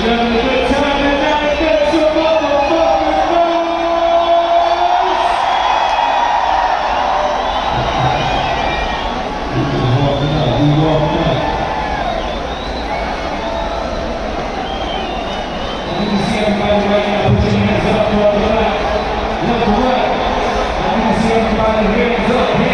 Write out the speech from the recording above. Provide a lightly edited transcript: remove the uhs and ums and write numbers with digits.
having a good time tonight. Make some motherfucking noise! We walking up. I can see everybody right now. Put your hands up, left to right. Left to right. I can see everybody hands up.